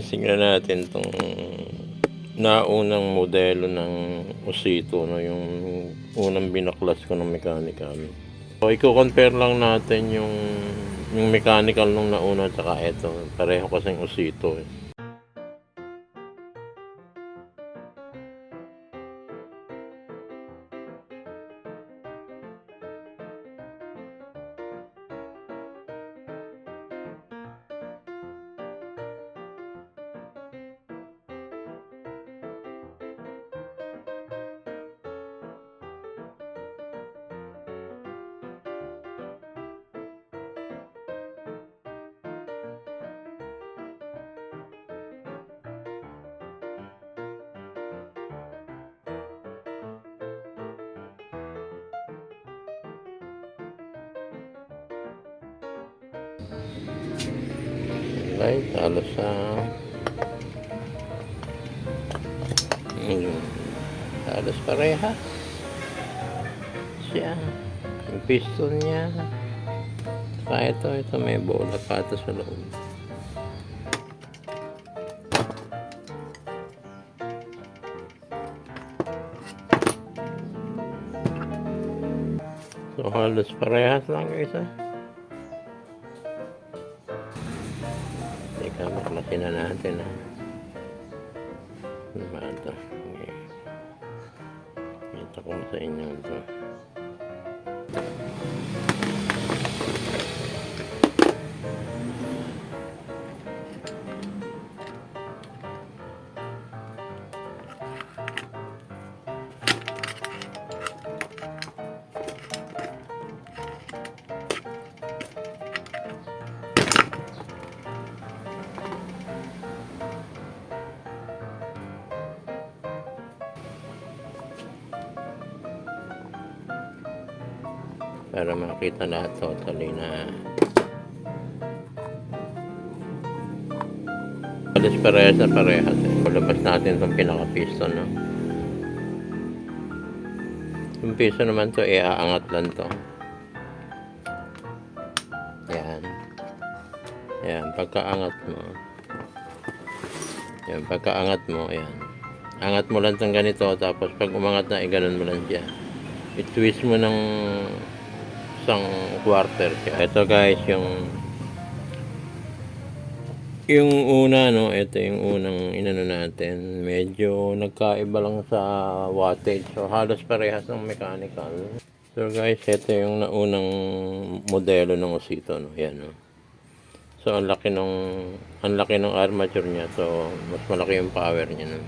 Tingnan natin tong naunang modelo ng Osito, no, yung unang binaklas ko ng mechanical. So, i-compare lang natin yung mechanical nung nauna at saka ito. Pareho kasing Osito eh. Right, halos sa halos parehas siya. Yung piston niya, saka ito may bola pa ito sa loob. So halos parehas lang guys ha. Teka, maklasin na natin ha. Ano ba ito? Okay. Ito ko sa inyo ito. Para makita lahat totally na halos parehas na parehas eh. Palabas natin itong pinaka piston, no? Yung piston naman to iaangat lang to. Yan pagkaangat mo, yan angat mo lang itong ganito, tapos pag umangat na iganon mo lang siya, i-twist mo ng isang quarter siya. Ito guys yung una, no, ito yung unang inano natin, medyo nagkaiba lang sa wattage, so halos parehas ng mechanical. So guys, ito yung naunang modelo ng Osito, no, yan, no. So ang laki ng armature niya, so mas malaki yung power niya, no,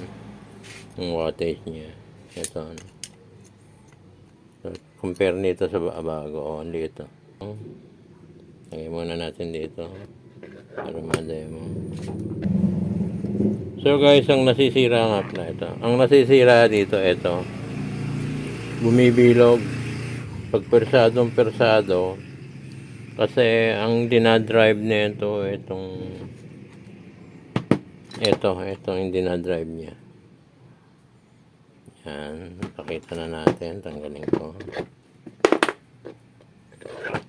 yung wattage niya. Ito, no. So, compare nito sa bago, ang liit to. Lagay muna natin dito para ma-demo. So guys, ang nasisira nga pala ito. Ang nasisira dito, ito, bumibilog pag persado kasi ang dinadrive nito itong yung dinadrive niya. Yan, pakita na natin, tanggalin ko.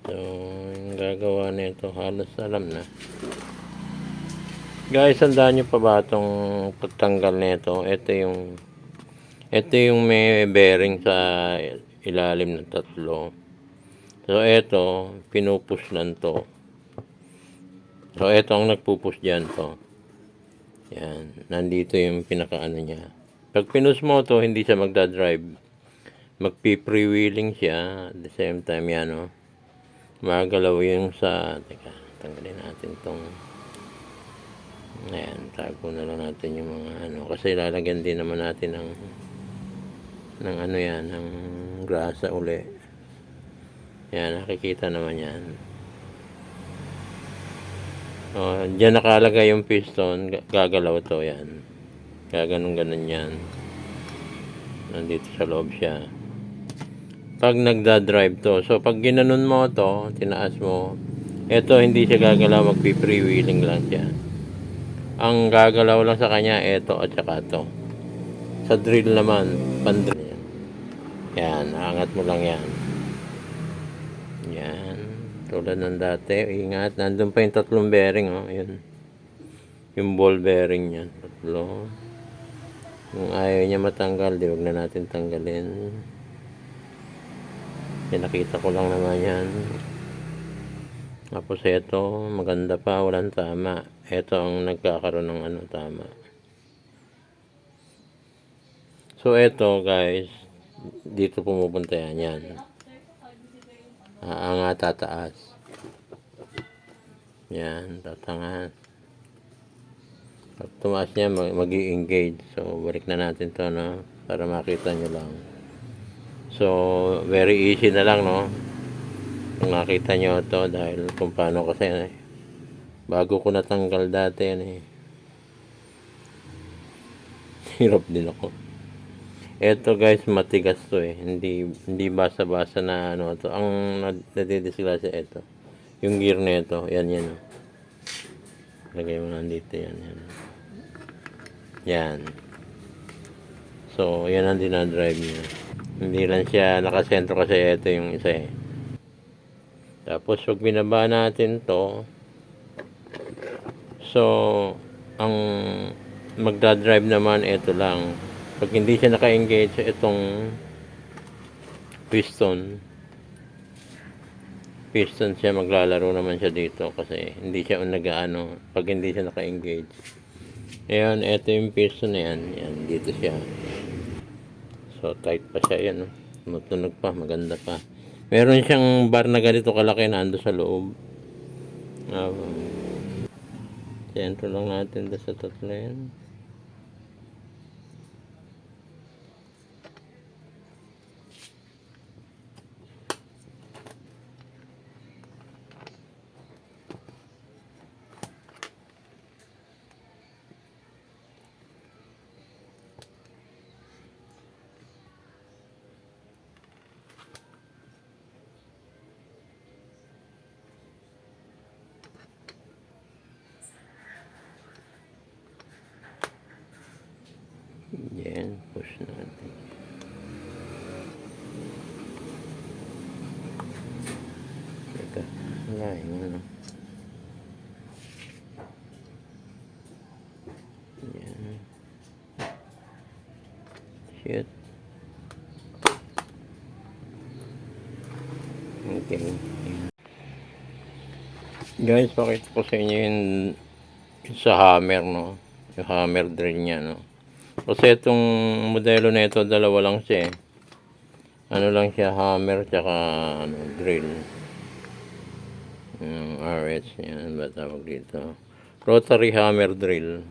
So yung gagawa nito halos alam na guys. Handaan nyo pa ba itong pagtanggal nito? Ito yung may bearing sa ilalim ng tatlo. So ito pinupush lang to. So ito ang nagpupush dyan to. Yan, nandito yung pinakaano niya. Pag pinus mo to, hindi siya magdadrive, magpi-freewheeling siya at the same time. Yan, no, magalaw yung sa, teka, tanggalin natin tong, ayan, tago na lang natin yung mga ano, kasi lalagyan din naman natin ng ano yan, ng grasa uli. Yan, nakikita naman yan. Diyan nakalagay yung piston, gagalaw to, yan, gaganong-ganon yan, nandito sa loob siya pag nagda-drive to. So pag ginanon mo to, tinaas mo, ito hindi siya gagalaw, magpi-freewheeling lang siya. Ang gagalaw lang sa kanya ito at saka to. Sa drill naman, pan-drill yan, angat mo lang yan. Yan, tulad ng dati. Ingat, nandun pa yung tatlong bearing, oh, yun. yung ball bearing niya. Tatlo. Kung ayaw niya matanggal, di wag na natin tanggalin. Pinakita ko lang naman yan. Tapos ito, maganda pa, walang tama. Ito ang nagkakaroon ng ano, tama. So ito guys, dito pumupunta yan. Aangat, tataas. Yan, tatangas. Pag tumaas niya, mag-i-engage. So, balik na natin to, no? Para makita nyo lang. So, very easy na lang, no? Kung nakita nyo to, dahil kung paano kasi, bago ko natanggal dati, yan eh. Hirap din ako. Ito guys, matigas to eh. Hindi basa-basa na ano to. Ang nadidisgrasya ito. Yung gear na ito, yan. Oh. Lagay mo nandito yan. Yan. So, yan ang dinadrive niya. Hindi lang siya nakasentro kasi ito yung isa eh. Tapos, pag binaba natin to, so, ang magdadrive naman ito lang. Pag hindi siya naka-engage sa itong piston siya, maglalaro naman siya dito kasi hindi siya nag-ano pag hindi siya naka-engage. Ayan, ito yung piston na yan, dito siya. So tight pa siya yan, matunog pa, maganda pa. Meron siyang bar na ganito kalaki na ando sa loob. Sentro lang natin sa tatlo yan. Yan, push natin. Teka, wala yung ano. Yan. Shit. Okay. Guys, pakita ko sa inyo yung sa hammer, no? Yung hammer drill niya, no? Kasi itong modelo na ito, dalawa lang siya eh. Ano lang siya, hammer tsaka ano, drill. Yung RS yan, ba tawag dito? Rotary hammer drill.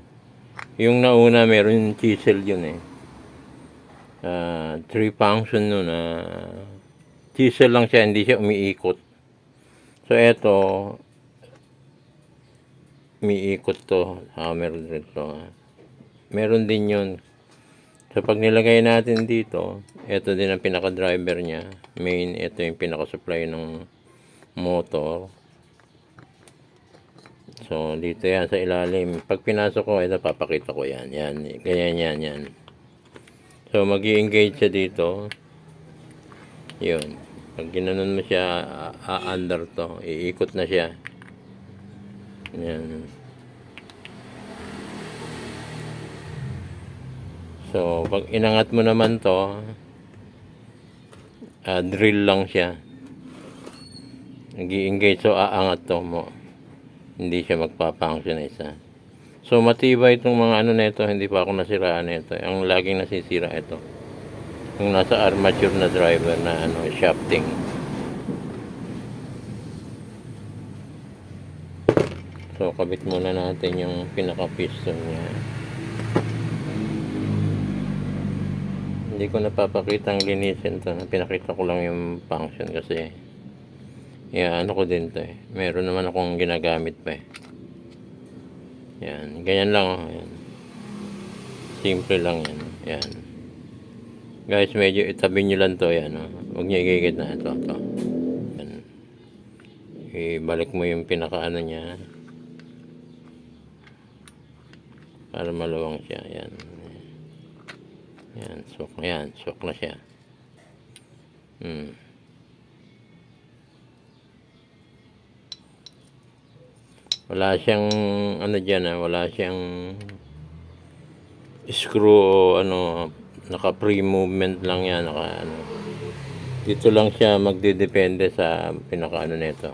Yung nauna meron chisel yun eh. 3 function nun. Chisel lang siya, hindi siya umiikot. So eto, umiikot to, hammer drill to. Meron din yun. So pag nilagay natin dito, ito din ang pinaka-driver niya. Main, ito yung pinaka-supply ng motor. So dito yan sa ilalim. Pag pinasok ko, ito papakita ko yan. Yan, ganyan yan. So mag-i-engage siya dito. Yun. Pag ginanon mo siya, under to, iikot na siya. Yan. So, pag inangat mo naman to, drill lang siya. Nag-i-engage, so aangat to mo. Hindi siya magpa-function isa. So, matibay itong mga ano na ito, hindi pa ako nasiraan na ito. Ang laging nasisira ito. Yung nasa armature na driver na ano, shafting. So, kabit muna natin yung pinaka-piston niya. Hindi ko napapakita ang linisin to. Pinakita ko lang yung function kasi ano ko din to eh. Meron naman akong ginagamit pa eh. Yan. Ganyan lang. Yan. Simple lang yan. Yan. Guys, medyo itabi nyo lang to. Yan. Huwag nyo igigit na ito. Yan. Ibalik mo yung pinaka-ano niya. Para maluwang siya. Yan. Yan, swak na siya. Wala siyang ano diyan, wala siyang screw o ano, naka free movement lang yan, naka ano. Dito lang siya magdedepende sa pinakaano nito.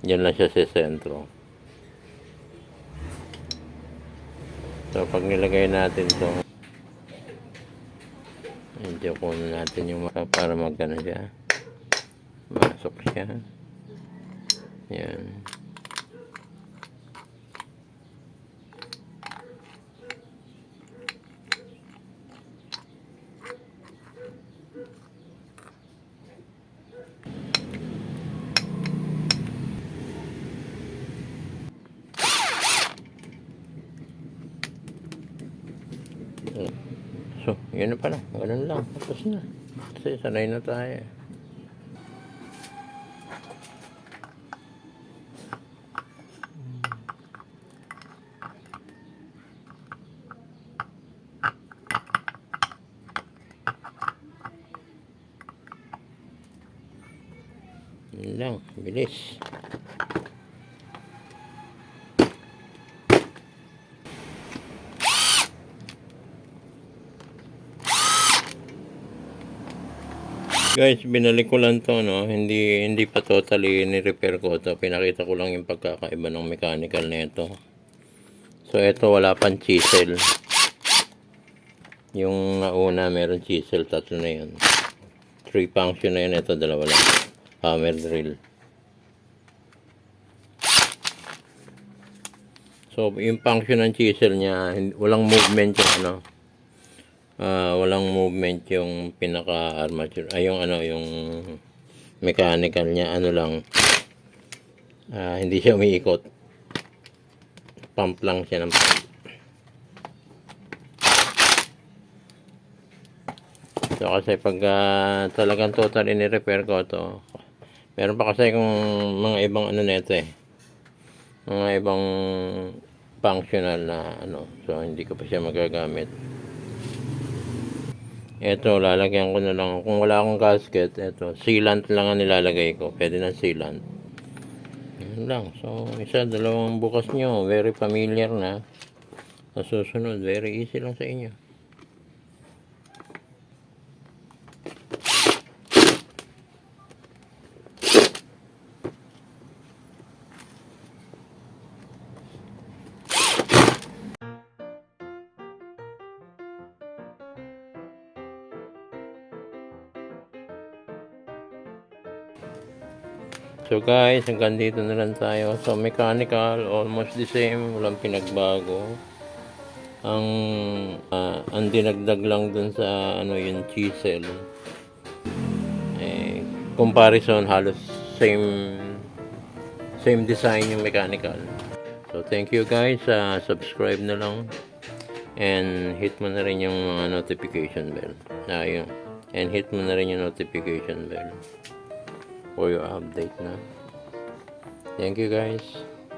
Diyan lang siya sa sentro. So pag nilagay natin to, medyo kunin natin yung maka para magano siya. Masok siya. Yan. So, yun na pala. Ganun lang. Tapos na. Kasi sanay na tayo. Yun lang. Bilis. Guys, binalik ko lang to, no. Hindi pa totally ni-repair ko to. Pinakita ko lang yung pagkakaiba ng mechanical nito. So ito wala pang chisel. Yung nauna meron chisel, tatlo na yun. 3 function na yun, ito dalawa lang. Hammer drill. So yung function ng chisel niya, walang movement yung ano. Walang movement yung pinaka armature, yung ano, yung mechanical niya, ano lang, hindi siya umiikot, pump lang siya ng pump. So kasi pag talagang total ini-repair ko to, meron pa kasi kung mga ibang ano nito mga ibang functional na ano, so hindi ko pa siya magagamit. Ito, lalagyan ko na lang. Kung wala akong gasket, ito, sealant lang ang nilalagay ko. Pwede na sealant. Yan lang. So, isa, dalawang bukas nyo. Very familiar na. Sa susunod, very easy lang sa inyo. So guys, hanggang dito na lang tayo. So mechanical, almost the same, walang pinagbago. Ang dinagdag lang dun sa ano yung chisel. Comparison halos same design yung mechanical. So thank you guys, subscribe na lang and hit mo na rin yung notification bell. And hit mo na rin yung notification bell for your update na. Thank you guys.